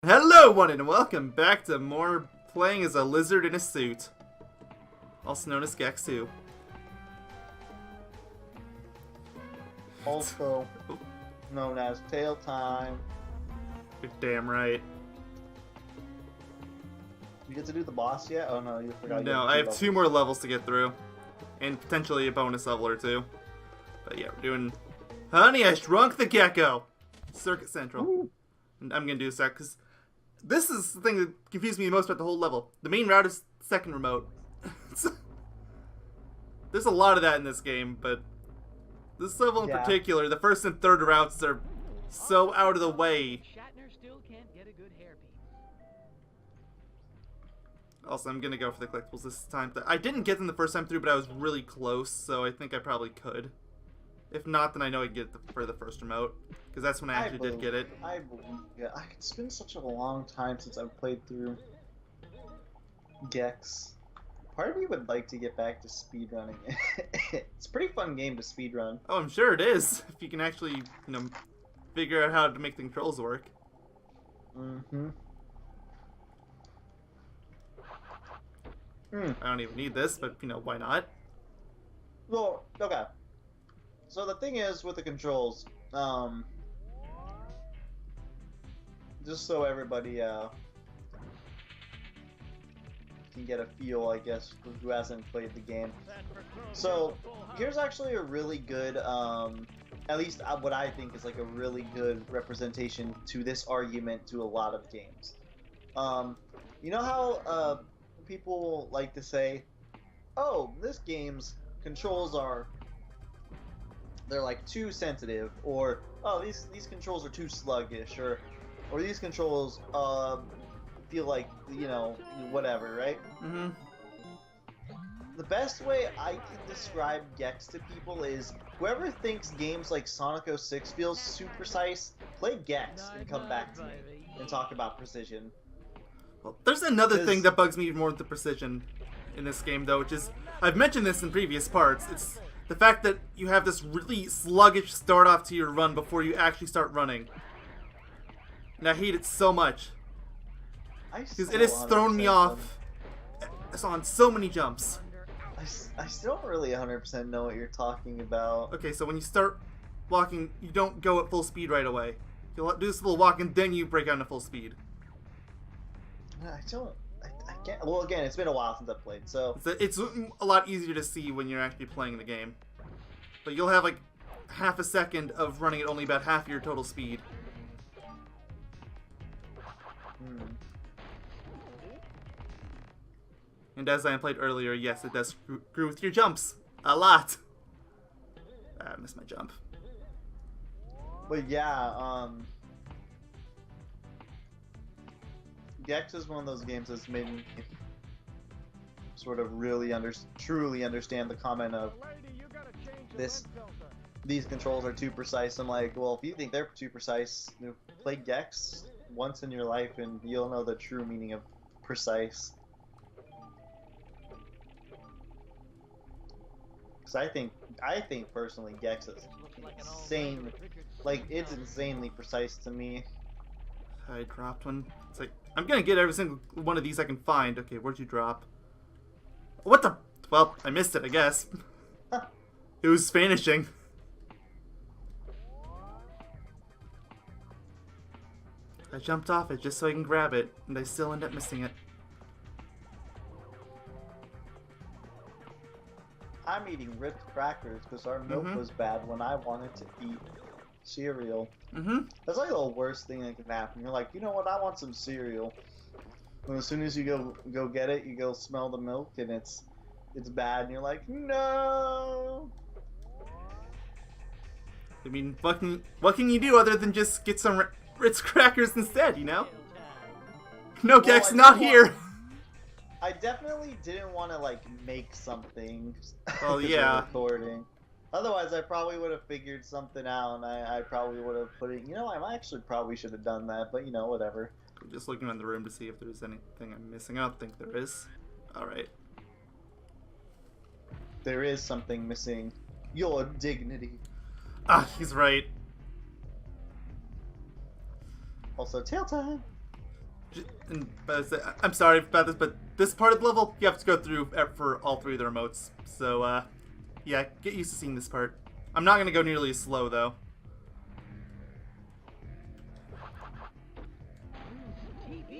Hello, one and welcome back to more playing as a lizard in a suit, also known as Gex 2. Also known as Tail Time. You're damn right. You get to do the boss yet? Oh no, you forgot. No, I have 2 more levels to get through, and potentially a bonus level or 2. But yeah, we're doing Honey, I Shrunk the Gecko, Circuit Central. Ooh. And I'm gonna do a sec because this is the thing that confused me the most about the whole level. The main route is second remote. There's a lot of that in this game, but this level in particular, the first and third routes are so out of the way. Shatner still can't get a good hairpiece. Also, I'm gonna go for the collectibles this time. I didn't get them the first time through, but I was really close, so I think I probably could. If not, then I know I can get it for the first remote, because that's when I actually did get it. I believe, yeah. It's been such a long time since I've played through Gex. Part of me would like to get back to speedrunning. It's a pretty fun game to speedrun. Oh, I'm sure it is, if you can actually, figure out how to make the controls work. Mm-hmm. I don't even need this, but, why not? Well, okay. So the thing is with the controls, just so everybody can get a feel, I guess, who hasn't played the game. So here's actually a really good, at least what I think is like a really good representation to this argument to a lot of games. You know how people like to say, "Oh, this game's controls they're like too sensitive," or "Oh, these controls are too sluggish," or these controls feel like, whatever, right? Mm-hmm. The best way I can describe Gex to people is whoever thinks games like Sonic 06 feels super precise, play Gex and come back to me and talk about precision. Well, there's another thing that bugs me even more than the precision in this game, though, which is, I've mentioned this in previous parts, it's the fact that you have this really sluggish start off to your run before you actually start running. And I hate it so much. Because it has thrown me off on so many jumps. I still don't really 100% know what you're talking about. Okay, so when you start walking, you don't go at full speed right away. You'll do this little walk and then you break out into full speed. I can't. Well, again, it's been a while since I've played, so it's a lot easier to see when you're actually playing the game. But you'll have like half a second of running at only about half your total speed. And as I played earlier, yes, it does screw with your jumps a lot. I missed my jump. But yeah, Gex is one of those games that's made me sort of really truly understand the comment of these controls are too precise. I'm like, well, if you think they're too precise, play Gex once in your life and you'll know the true meaning of precise. Because I think personally Gex is insane. Like, it's insanely precise to me. I dropped one. It's like, I'm gonna get every single one of these I can find. Okay, where'd you drop? What the? Well, I missed it, I guess. It was vanishing. I jumped off it just so I can grab it, and I still end up missing it. I'm eating Ritz crackers because our milk was bad when I wanted to eat cereal. That's like the worst thing that can happen. You're like, you know what? I want some cereal. And as soon as you go get it, you go smell the milk and it's bad, and you're like, no. I mean, what can you do other than just get some Ritz crackers instead? No, Gex, not here. I definitely didn't want to like make something. Oh yeah. Recording. Otherwise, I probably would have figured something out, and I probably would have put it. I actually probably should have done that, but whatever. I'm just looking around the room to see if there's anything I'm missing. I don't think there is. All right. There is something missing. Your dignity. Ah, he's right. Also, tail time. I'm sorry about this, but this part of the level, you have to go through for all 3 of the remotes. So, yeah, get used to seeing this part. I'm not going to go nearly as slow, though.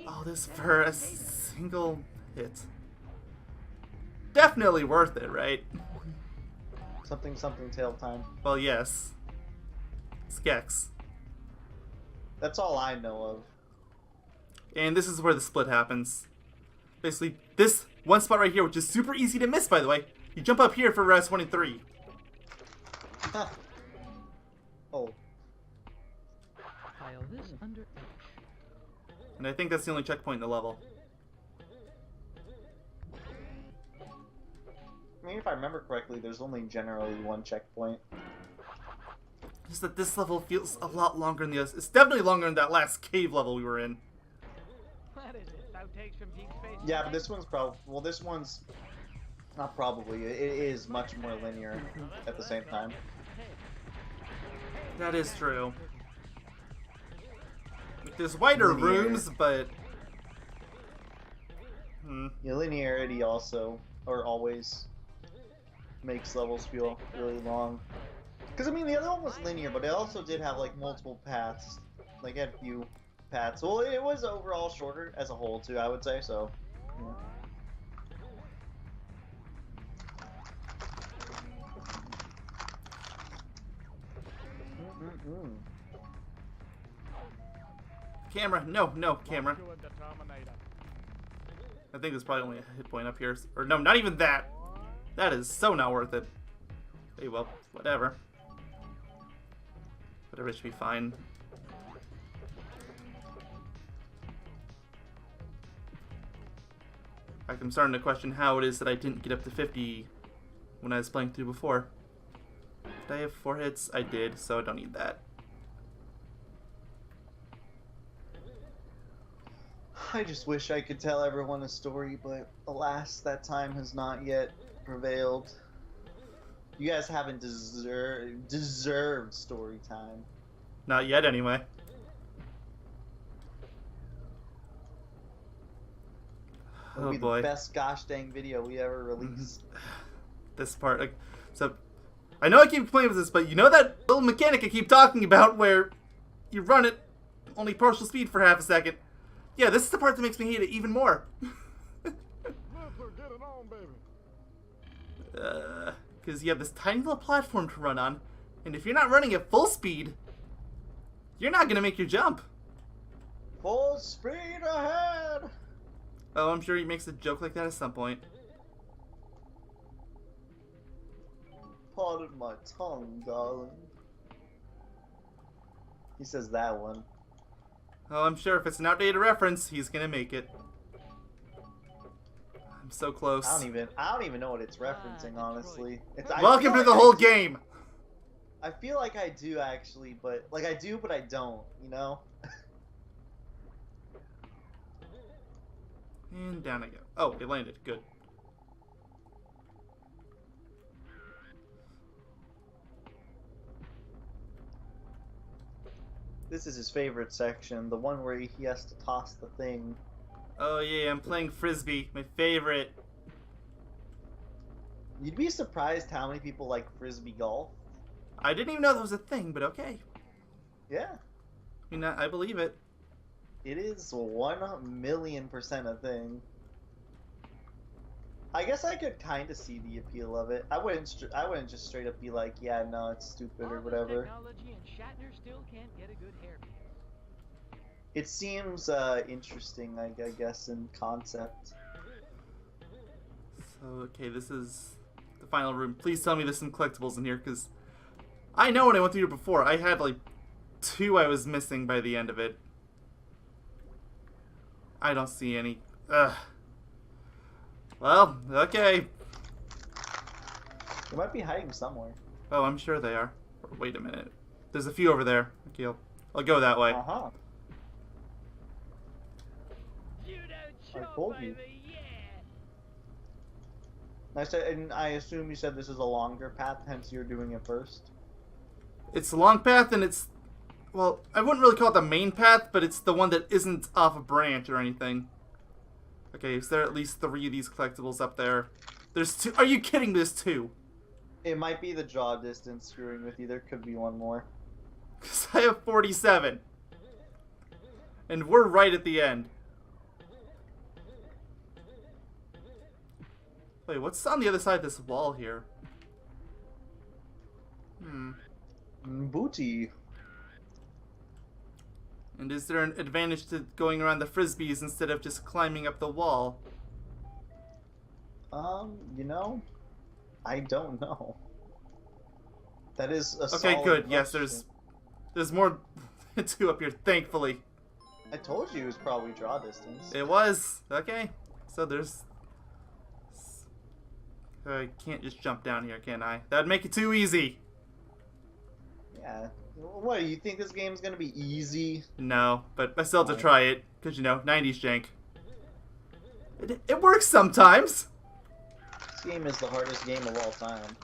Oh, this for a single hit. Definitely worth it, right? Something tail time. Well, yes. Skex. That's all I know of. And this is where the split happens. Basically, this one spot right here, which is super easy to miss, by the way. You jump up here for Res 23. Oh. File this under H. And I think that's the only checkpoint in the level. I mean, if I remember correctly, there's only generally one checkpoint. Just that this level feels a lot longer than the others. It's definitely longer than that last cave level we were in. What is it? Outtakes from Peak Space? Yeah, but this one's well, this one's not probably. It is much more linear at the same time. That is true. There's wider Linear. rooms, but... Yeah, linearity also, or always, makes levels feel really long. Because, I mean, the other one was linear, but it also did have, like, multiple paths. Like, it had a few paths. Well, it was overall shorter as a whole, too, I would say, so... Yeah. Camera. No, camera. I think there's probably only a hit point up here. Or no, not even that. That is so not worth it. Hey, well, whatever. Whatever, it should be fine. In fact, I'm starting to question how it is that I didn't get up to 50 when I was playing through before. Did I have 4 hits? I did, so I don't need that. I just wish I could tell everyone a story, but alas, that time has not yet prevailed. You guys haven't deserved story time. Not yet, anyway. It'll Oh be boy. the best gosh dang video we ever released. This part, like, so I know I keep playing with this, but you know that little mechanic I keep talking about where you run at only partial speed for half a second? Yeah, this is the part that makes me hate it even more. Because you have this tiny little platform to run on, and if you're not running at full speed, you're not going to make your jump. Full speed ahead! Oh, I'm sure he makes a joke like that at some point. Pardon my tongue, darling. He says that one. Oh, I'm sure if it's an outdated reference, he's going to make it. I'm so close. I don't even know what it's referencing, honestly. Welcome to the whole game. I feel like I do actually, but like I do, but I don't. You know. And down I go. Oh, it landed. Good. This is his favorite section, the one where he has to toss the thing. Oh yeah, I'm playing Frisbee, my favorite. You'd be surprised how many people like Frisbee golf. I didn't even know that was a thing, but okay. Yeah. I mean, I believe it. It is 1,000,000% a thing. I guess I could kind of see the appeal of it. I wouldn't just straight up be like, yeah, no, it's stupid or whatever. Technology and Shatner still can't get a good hairpiece. It seems interesting, I guess, in concept. So, okay, this is the final room. Please tell me there's some collectibles in here, because I know when I went through here before, I had like 2 I was missing by the end of it. I don't see any. Ugh. Well, okay. They might be hiding somewhere. Oh, I'm sure they are. Wait a minute. There's a few over there. Okay, I'll go that way. Uh-huh. You don't I show, told you. baby, yeah. And I assume you said this is a longer path, hence you're doing it first. It's a long path, and it's well, I wouldn't really call it the main path, but it's the one that isn't off a branch or anything. Okay, is there at least 3 of these collectibles up there? There's 2. Are you kidding? There's 2. It might be the draw distance screwing with you. There could be one more. Because I have 47. And we're right at the end. Wait, what's on the other side of this wall here? Booty. And is there an advantage to going around the frisbees instead of just climbing up the wall? You know, I don't know. That is a Okay, solid good. Yes, question. there's more to do up here, thankfully. I told you it was probably draw distance. It was. Okay. So there's... I can't just jump down here, can I? That'd make it too easy. Yeah. What, you think this game's gonna be easy? No, but I still have to try it. Because, you know, 90s jank. It works sometimes. This game is the hardest game of all time.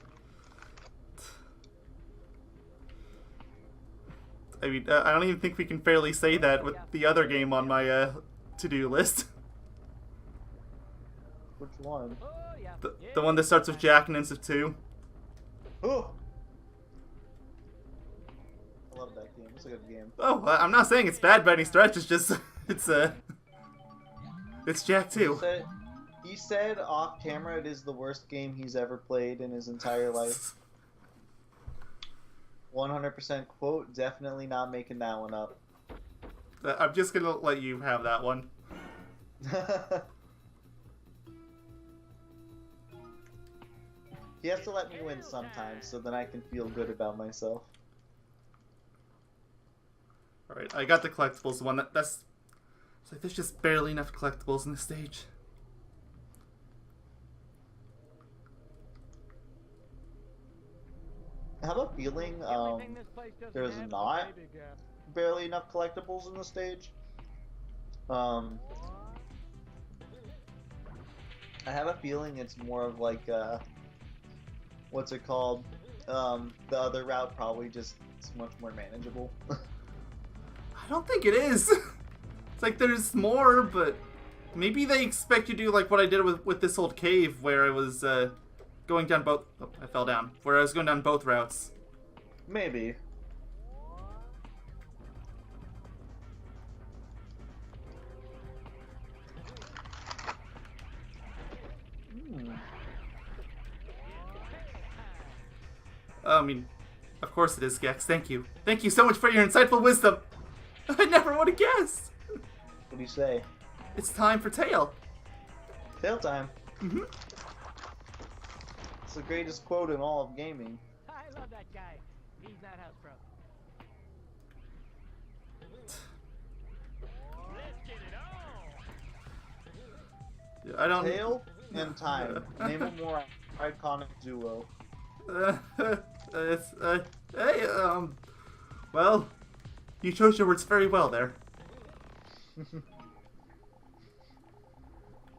I mean, I don't even think we can fairly say that with the other game on my to-do list. Which one? Oh, yeah. The one that starts with Jack and ends with 2. Oh! I love that game. It's a good game. Oh, I'm not saying it's bad by any stretch. It's just, it's Jack 2. He said off camera it is the worst game he's ever played in his entire life. 100% quote, definitely not making that one up. I'm just gonna let you have that one. He has to let me win sometimes so then I can feel good about myself. Alright, I got the collectibles one. That's... It's like there's just barely enough collectibles in this stage. I have a feeling there's not barely enough collectibles in the stage. I have a feeling it's more of like what's it called? The other route probably just is much more manageable. I don't think it is. It's like there's more, but maybe they expect you to do like what I did with this old cave where I was going down both... Oh, I fell down. Where I was going down both routes. Maybe. I mean, of course it is, Gex. Thank you. Thank you so much for your insightful wisdom. I never would have guessed. What do you say? It's time for Tail. Tail time. Mm-hmm. It's the greatest quote in all of gaming. I love that guy. He's not house pro. I don't... Tail and time. Name a more iconic duo. Hey, well, you chose your words very well there.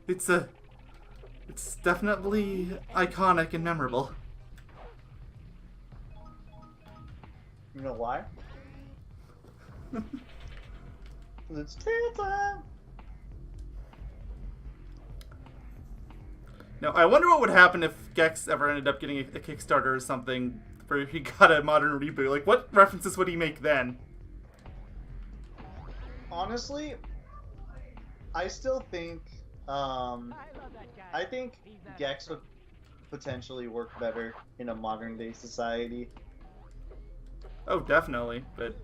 It's definitely iconic and memorable. You know why? 'Cause it's tail time. Now, I wonder what would happen if Gex ever ended up getting a Kickstarter or something where he got a modern reboot. Like, what references would he make then? Honestly, I still think, I think Gex would potentially work better in a modern day society. Oh, definitely, but...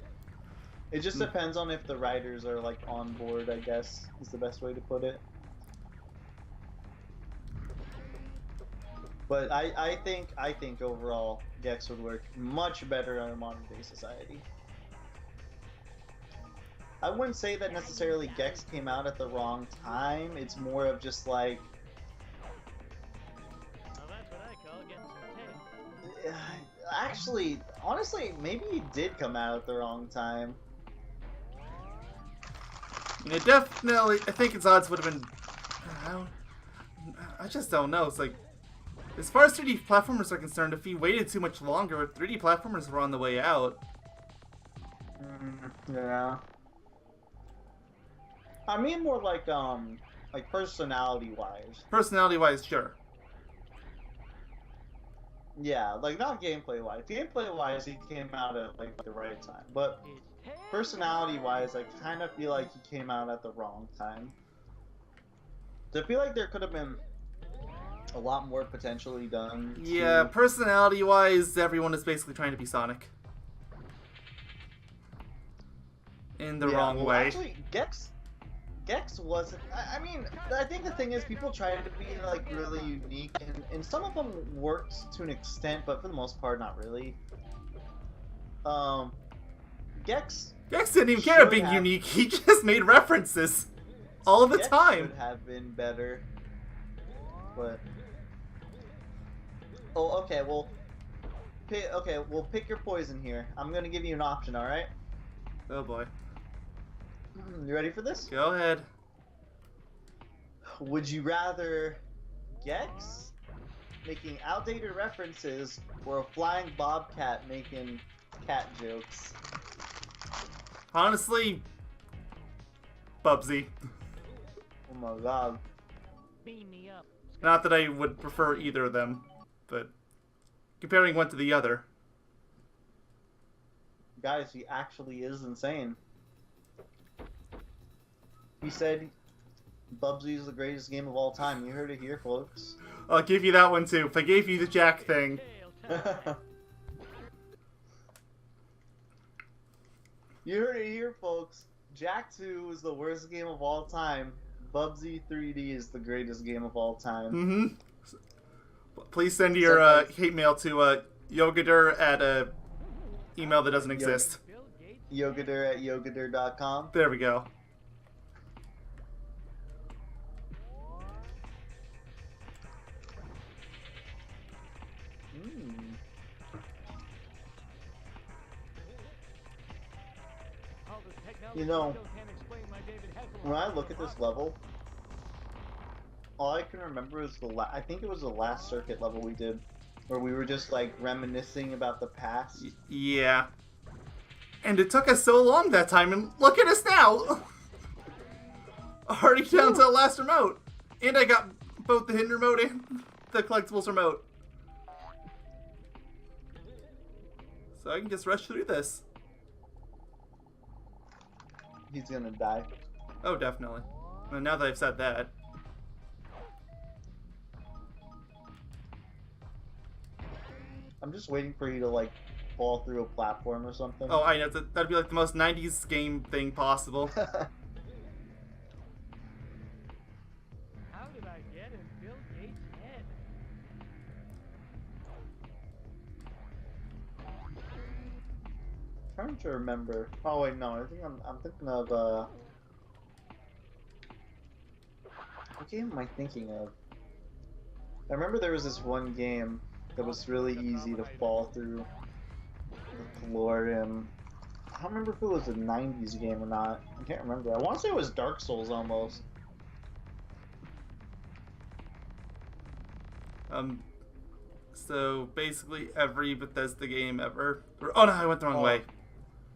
It just depends on if the writers are, like, on board, I guess, is the best way to put it. But I think overall Gex would work much better in a modern day society. I wouldn't say that necessarily Gex came out at the wrong time. It's more of just like... Well, that's what I call getting some tail. Actually, honestly, maybe he did come out at the wrong time. It definitely... I think its odds would have been... I just don't know. It's like... As far as 3D platformers are concerned, if he waited too much longer, 3D platformers were on the way out. Yeah. I mean more like personality wise. Personality-wise, sure. Yeah, like not gameplay wise. Gameplay wise, he came out at like the right time, but It's personality wise, I kind of feel like he came out at the wrong time. So I feel like there could have been a lot more potentially done. Yeah, personality-wise, everyone is basically trying to be Sonic. In the wrong way. Actually, Gex wasn't. I mean, I think the thing is, people try to be like really unique, and some of them worked to an extent, but for the most part, not really. Gex. Gex didn't even care about being unique. He just made references all the time. Could have been better, but okay. Well, pick your poison here. I'm gonna give you an option. All right. Oh boy. You ready for this? Go ahead. Would you rather Gex making outdated references or a flying bobcat making cat jokes? Honestly, Bubsy. Oh my god. beam me up. Not that I would prefer either of them, but comparing one to the other. Guys, he actually is insane. He said Bubsy is the greatest game of all time. You heard it here, folks. I'll give you that one too. If I gave you the Jack thing. You heard it here, folks. Jak 2 is the worst game of all time. Bubsy 3D is the greatest game of all time. Mm-hmm. Please send your hate mail to Yogaidr at a email that doesn't exist. Yogaidr at yogaidr.com. There we go. You know, when I look at this level, all I can remember is I think it was the last circuit level we did, where we were just like reminiscing about the past. Yeah. And it took us so long that time, and look at us now! Already down to the last remote! And I got both the hidden remote and the collectibles remote. So I can just rush through this. He's gonna die. Oh, definitely. And now that I've said that. I'm just waiting for you to like fall through a platform or something. Oh, I know. That'd be like the most 90s game thing possible. How did I get in Bill Gates' head? Trying to remember. Oh wait, no. I think I'm thinking of what game am I thinking of? I remember there was this one game that was really easy to fall through the floor in. I don't remember if it was a 90s game or not. I can't remember. I want to say it was Dark Souls almost. So basically every Bethesda game ever. Oh no, I went the wrong way.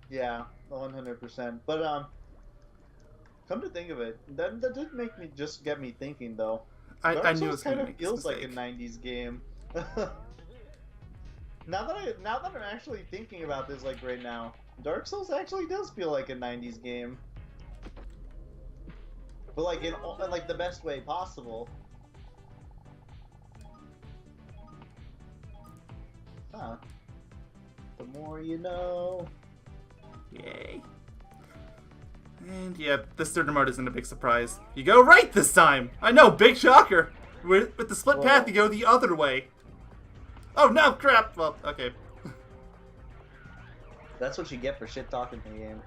Yeah, 100%. But come to think of it, that did get me thinking though. I knew it Souls was going to kind of make feels this like a mistake. 90s game. now that I'm actually thinking about this like right now, Dark Souls actually does feel like a 90s game. But like in like the best way possible. Huh. The more you know. Yay. And yeah, this third remote isn't a big surprise. You go right this time! I know, big shocker! With the split path, you go the other way. Oh no, crap! Well, okay. That's what you get for shit talking the game.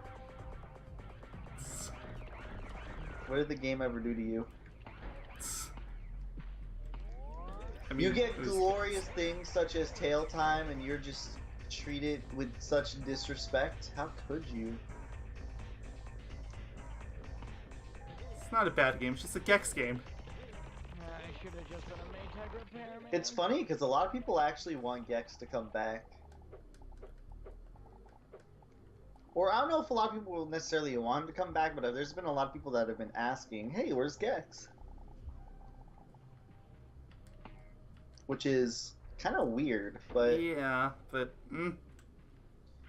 What did the game ever do to you? I mean, You get glorious things such as tail time and you're just treated with such disrespect? How could you? It's not a bad game, it's just a Gex game. I should have just been a Maytag repairman. It's funny because a lot of people actually want Gex to come back. Or I don't know if a lot of people will necessarily want him to come back, but there's been a lot of people that have been asking, hey, where's Gex? Which is kind of weird, but... Yeah, but...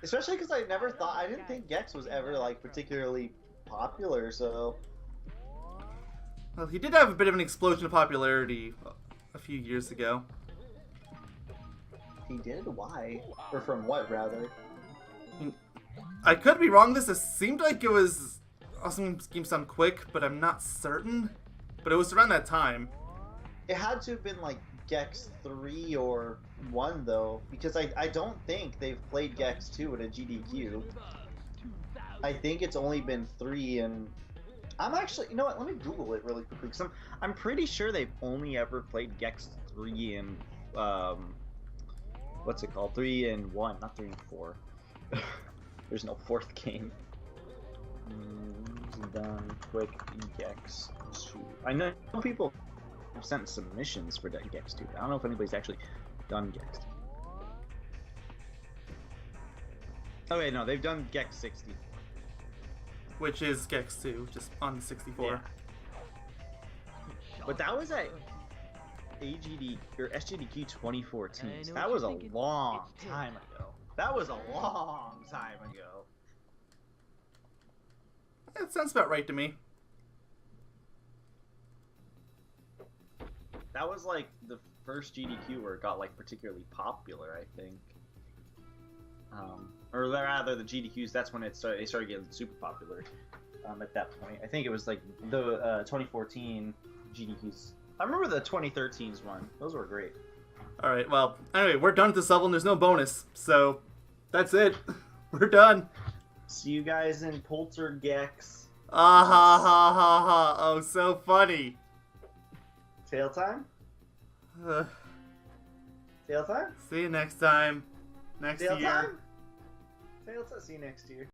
Especially because I didn't think Gex was ever, like, particularly popular, so... Well, he did have a bit of an explosion of popularity a few years ago. He did? Why? Or from what, rather? I could be wrong. This seemed like it was Awesome Game Sound Quick, but I'm not certain. But it was around that time. It had to have been like Gex 3 or 1 though, because I don't think they've played Gex 2 at a GDQ. I think it's only been 3, and I'm actually, you know what? Let me Google it really quickly, because I'm pretty sure they've only ever played Gex 3 and what's it called? 3 and 1, not 3 and 4. There's no 4th game. Done quick Gex 2. I know people have sent submissions for Gex 2. I don't know if anybody's actually done Gex 2. Oh wait, no, they've done Gex 64. Which is Gex 2, just on 64. Yeah. But that was at AGD or SGDQ 2014. So that was a long time ago. That was a long time ago. That sounds about right to me. That was like the first GDQ where it got like particularly popular, I think. Or rather, the GDQs. That's when they started getting super popular. At that point, I think it was like the 2014 GDQs. I remember the 2013s one. Those were great. All right. Well, anyway, we're done with this level, and there's no bonus, so that's it. We're done. See you guys in Poltergex. Ah ha ha ha ha! Oh, so funny. Tail time? Tail time? See you next time. Next Tail year. time? Tail time? See you next year.